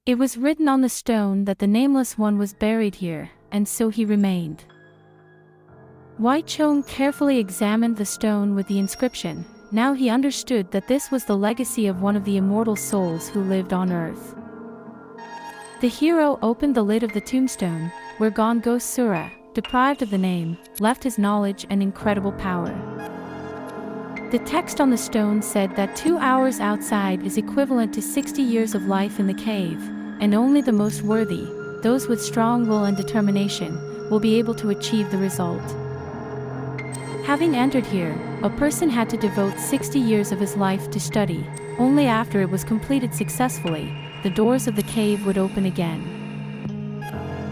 It was written on the stone that the Nameless One was buried here, and so he remained. Hwa Young carefully examined the stone with the inscription. Now he understood that this was the legacy of one of the immortal souls who lived on Earth. The hero opened the lid of the tombstone, where Go Sura, deprived of the name, left his knowledge and incredible power. The text on the stone said that 2 hours outside is equivalent to 60 years of life in the cave, and only the most worthy, those with strong will and determination, will be able to achieve the result. Having entered here, a person had to devote 60 years of his life to study. Only after it was completed successfully, the doors of the cave would open again.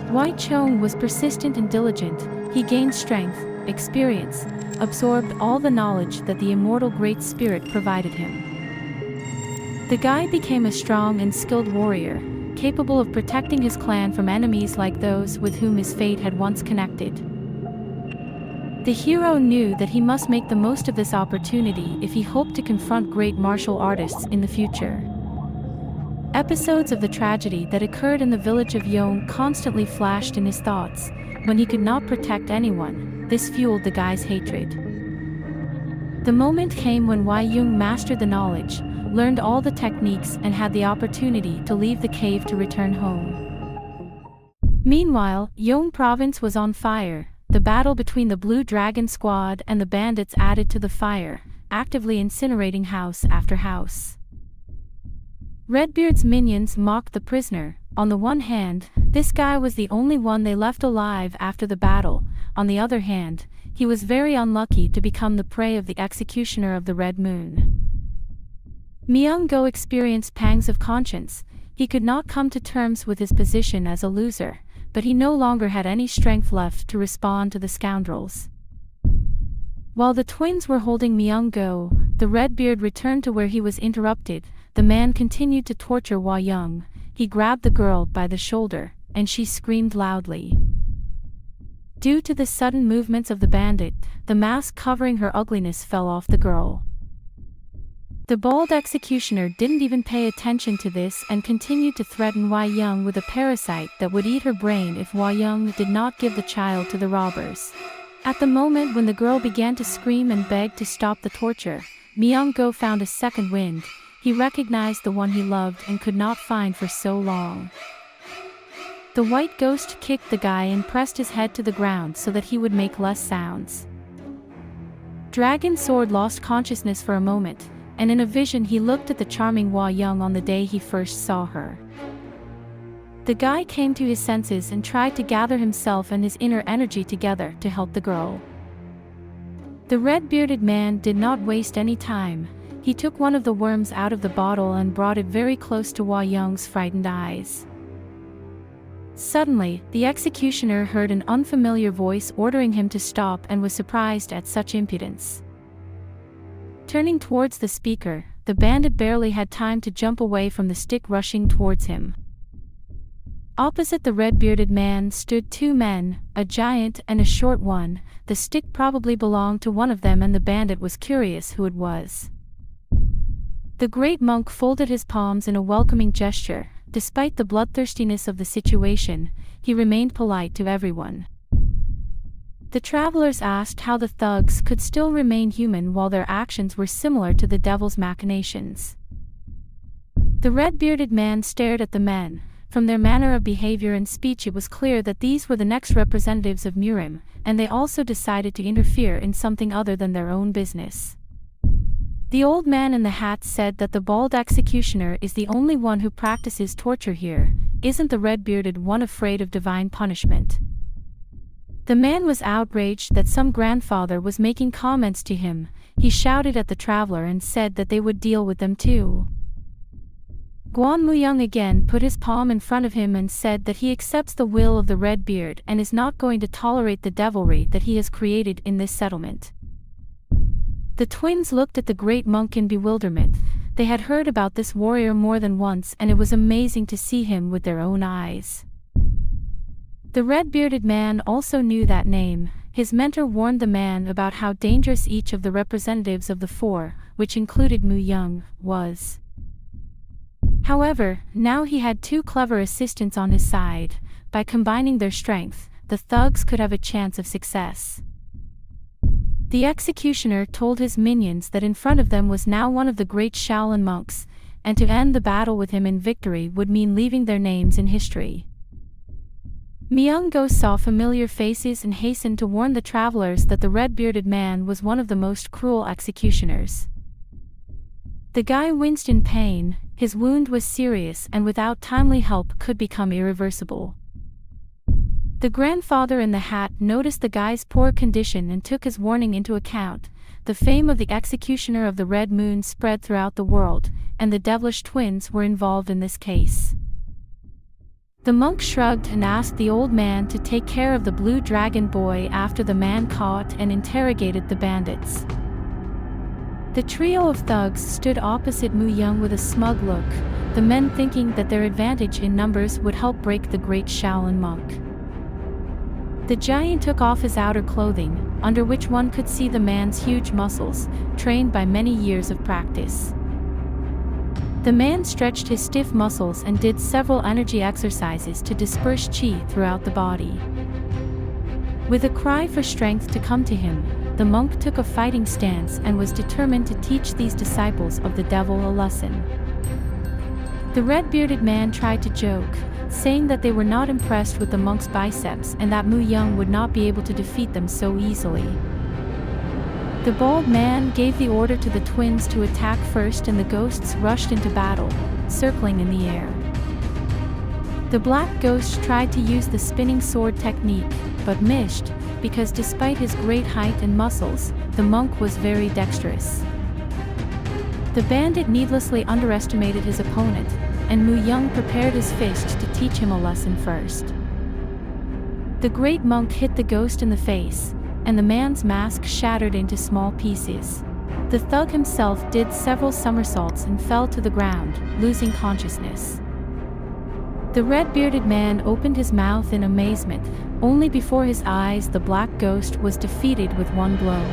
Hwa Young was persistent and diligent. He gained strength, experience, absorbed all the knowledge that the immortal Great Spirit provided him. The guy became a strong and skilled warrior, capable of protecting his clan from enemies like those with whom his fate had once connected. The hero knew that he must make the most of this opportunity if he hoped to confront great martial artists in the future. Episodes of the tragedy that occurred in the village of Young constantly flashed in his thoughts. When he could not protect anyone, this fueled the guy's hatred. The moment came when Hwa Young mastered the knowledge, learned all the techniques, and had the opportunity to leave the cave to return home. Meanwhile, Young province was on fire. The battle between the Blue Dragon Squad and the bandits added to the fire, actively incinerating house after house. Redbeard's minions mocked the prisoner. On the one hand, this guy was the only one they left alive after the battle. On the other hand, he was very unlucky to become the prey of the executioner of the Red Moon. Myung Go experienced pangs of conscience. He could not come to terms with his position as a loser, but he no longer had any strength left to respond to the scoundrels. While the twins were holding Myung Go, the Redbeard returned to where he was interrupted. The man continued to torture Hwa Young. He grabbed the girl by the shoulder, and she screamed loudly. Due to the sudden movements of the bandit, the mask covering her ugliness fell off the girl. The bald executioner didn't even pay attention to this and continued to threaten Hwa Young with a parasite that would eat her brain if Hwa Young did not give the child to the robbers. At the moment when the girl began to scream and beg to stop the torture, Myung Go found a second wind. He recognized the one he loved and could not find for so long. The white ghost kicked the guy and pressed his head to the ground so that he would make less sounds. Dragon Sword lost consciousness for a moment, and in a vision he looked at the charming Hwa Young on the day he first saw her. The guy came to his senses and tried to gather himself and his inner energy together to help the girl. The red-bearded man did not waste any time. He took one of the worms out of the bottle and brought it very close to Hwa Young's frightened eyes. Suddenly, the executioner heard an unfamiliar voice ordering him to stop and was surprised at such impudence. Turning towards the speaker, the bandit barely had time to jump away from the stick rushing towards him. Opposite the red-bearded man stood two men, a giant and a short one. The stick probably belonged to one of them, and the bandit was curious who it was. The great monk folded his palms in a welcoming gesture. Despite the bloodthirstiness of the situation, he remained polite to everyone. The travelers asked how the thugs could still remain human while their actions were similar to the devil's machinations. The red-bearded man stared at the men. From their manner of behavior and speech it was clear that these were the next representatives of Murim, and they also decided to interfere in something other than their own business. The old man in the hat said that the bald executioner is the only one who practices torture here. Isn't the red-bearded one afraid of divine punishment? The man was outraged that some grandfather was making comments to him. He shouted at the traveler and said that they would deal with them too. Myung again put his palm in front of him and said that he accepts the will of the Redbeard and is not going to tolerate the devilry that he has created in this settlement. The twins looked at the great monk in bewilderment. They had heard about this warrior more than once, and it was amazing to see him with their own eyes. The red-bearded man also knew that name. His mentor warned the man about how dangerous each of the representatives of the four, which included Young, was. However, now he had two clever assistants on his side. By combining their strength, the thugs could have a chance of success. The executioner told his minions that in front of them was now one of the great Shaolin monks, and to end the battle with him in victory would mean leaving their names in history. Myung Go saw familiar faces and hastened to warn the travelers that the red-bearded man was one of the most cruel executioners. The guy winced in pain. His wound was serious and without timely help could become irreversible. The grandfather in the hat noticed the guy's poor condition and took his warning into account. The fame of the executioner of the Red Moon spread throughout the world, and the devilish twins were involved in this case. The monk shrugged and asked the old man to take care of the blue dragon boy after the man caught and interrogated the bandits. The trio of thugs stood opposite Myung Go with a smug look, the men thinking that their advantage in numbers would help break the great Shaolin monk. The giant took off his outer clothing, under which one could see the man's huge muscles, trained by many years of practice. The man stretched his stiff muscles and did several energy exercises to disperse qi throughout the body. With a cry for strength to come to him, the monk took a fighting stance and was determined to teach these disciples of the devil a lesson. The red-bearded man tried to joke, saying that they were not impressed with the monk's biceps and that Myung Go would not be able to defeat them so easily. The bald man gave the order to the twins to attack first and the ghosts rushed into battle, circling in the air. The black ghost tried to use the spinning sword technique, but missed, because despite his great height and muscles, the monk was very dexterous. The bandit needlessly underestimated his opponent, and Myung Go prepared his fist to teach him a lesson first. The great monk hit the ghost in the face, and the man's mask shattered into small pieces. The thug himself did several somersaults and fell to the ground, losing consciousness. The red-bearded man opened his mouth in amazement, only before his eyes the black ghost was defeated with one blow.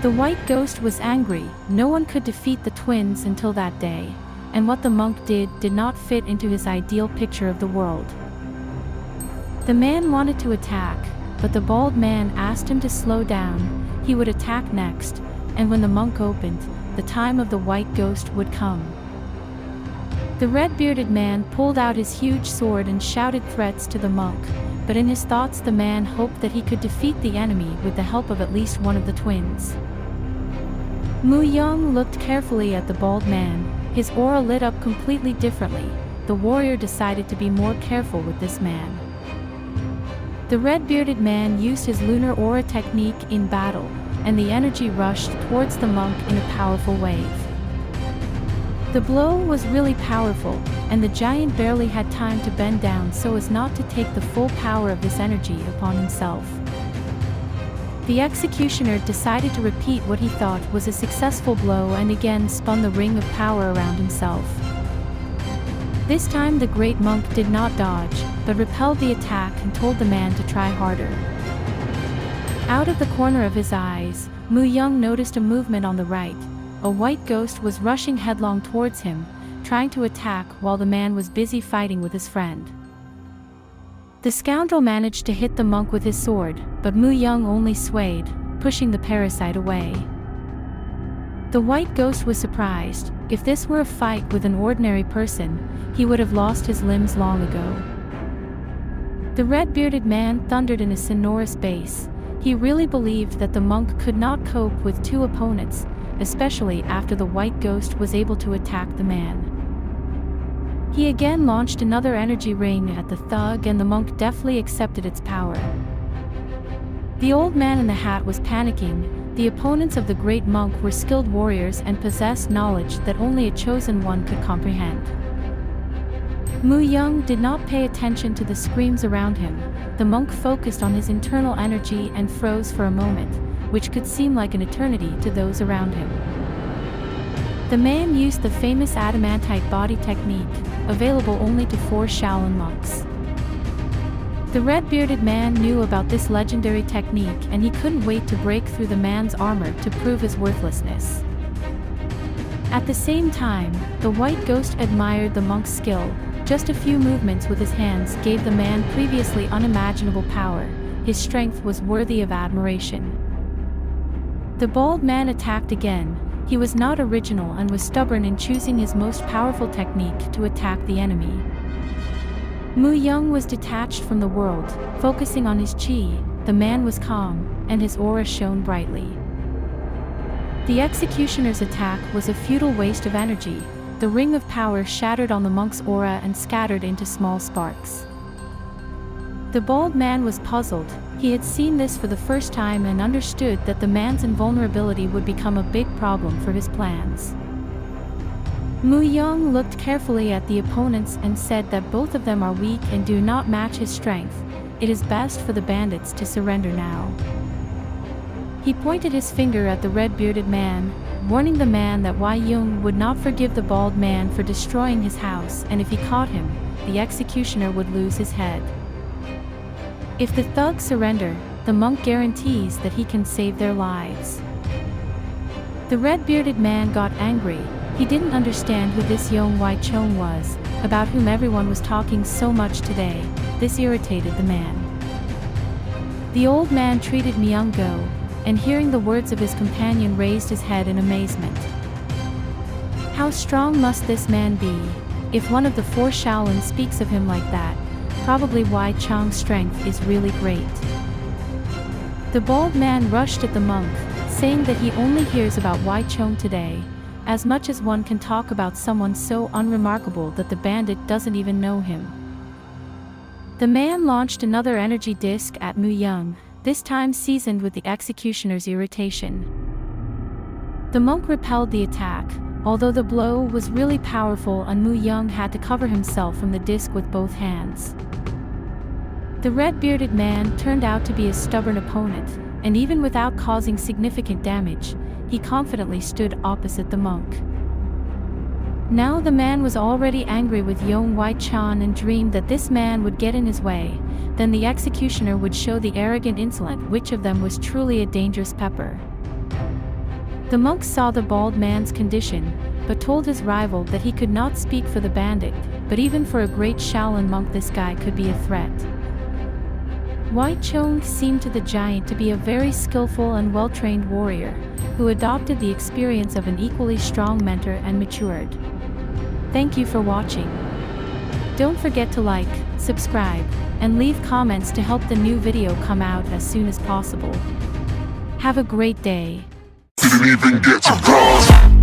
The white ghost was angry. No one could defeat the twins until that day, and what the monk did not fit into his ideal picture of the world. The man wanted to attack, but the bald man asked him to slow down. He would attack next, and when the monk opened, the time of the white ghost would come. The red-bearded man pulled out his huge sword and shouted threats to the monk, but in his thoughts the man hoped that he could defeat the enemy with the help of at least one of the twins. Myung Go looked carefully at the bald man. His aura lit up completely differently. The warrior decided to be more careful with this man. The red-bearded man used his lunar aura technique in battle, and the energy rushed towards the monk in a powerful wave. The blow was really powerful, and the giant barely had time to bend down so as not to take the full power of this energy upon himself. The executioner decided to repeat what he thought was a successful blow and again spun the ring of power around himself. This time the great monk did not dodge, but repelled the attack and told the man to try harder. Out of the corner of his eyes, Myung Go noticed a movement on the right. A white ghost was rushing headlong towards him, trying to attack while the man was busy fighting with his friend. The scoundrel managed to hit the monk with his sword, but Myung Go only swayed, pushing the parasite away. The white ghost was surprised. If this were a fight with an ordinary person, he would have lost his limbs long ago. The red-bearded man thundered in a sonorous bass. He really believed that the monk could not cope with two opponents, especially after the white ghost was able to attack the man. He again launched another energy ring at the thug and the monk deftly accepted its power. The old man in the hat was panicking. The opponents of the great monk were skilled warriors and possessed knowledge that only a chosen one could comprehend. Myung Go did not pay attention to the screams around him. The monk focused on his internal energy and froze for a moment, which could seem like an eternity to those around him. The man used the famous adamantite body technique, available only to 4 Shaolin monks. The red-bearded man knew about this legendary technique and he couldn't wait to break through the man's armor to prove his worthlessness. At the same time, the white ghost admired the monk's skill. Just a few movements with his hands gave the man previously unimaginable power. His strength was worthy of admiration. The bald man attacked again. He was not original and was stubborn in choosing his most powerful technique to attack the enemy. Myung Go was detached from the world, focusing on his chi. The man was calm, and his aura shone brightly. The executioner's attack was a futile waste of energy. The ring of power shattered on the monk's aura and scattered into small sparks. The bald man was puzzled. He had seen this for the first time and understood that the man's invulnerability would become a big problem for his plans. Myung Go looked carefully at the opponents and said that both of them are weak and do not match his strength. It is best for the bandits to surrender now. He pointed his finger at the red-bearded man, warning the man that Hwa Young would not forgive the bald man for destroying his house, and if he caught him, the executioner would lose his head. If the thugs surrender, the monk guarantees that he can save their lives. The red-bearded man got angry. He didn't understand who this Young Hwa Young was, about whom everyone was talking so much today. This irritated the man. The old man treated Myung Go, and hearing the words of his companion raised his head in amazement. How strong must this man be? If one of the four Shaolin speaks of him like that, probably Hwa Young's strength is really great. The bald man rushed at the monk, saying that he only hears about Hwa Young today, as much as one can talk about someone so unremarkable that the bandit doesn't even know him. The man launched another energy disc at Myung Go, this time seasoned with the executioner's irritation. The monk repelled the attack, although the blow was really powerful and Myung Go had to cover himself from the disc with both hands. The red-bearded man turned out to be a stubborn opponent, and even without causing significant damage, he confidently stood opposite the monk. Now the man was already angry with Young Hwa Young and dreamed that this man would get in his way. Then the executioner would show the arrogant insolent which of them was truly a dangerous pepper. The monk saw the bald man's condition, but told his rival that he could not speak for the bandit, but even for a great Shaolin monk this guy could be a threat. Hwa Young seemed to the giant to be a very skillful and well-trained warrior, who adopted the experience of an equally strong mentor and matured. Thank you for watching. Don't forget to like, subscribe, and leave comments to help the new video come out as soon as possible. Have a great day. Didn't even get to pause.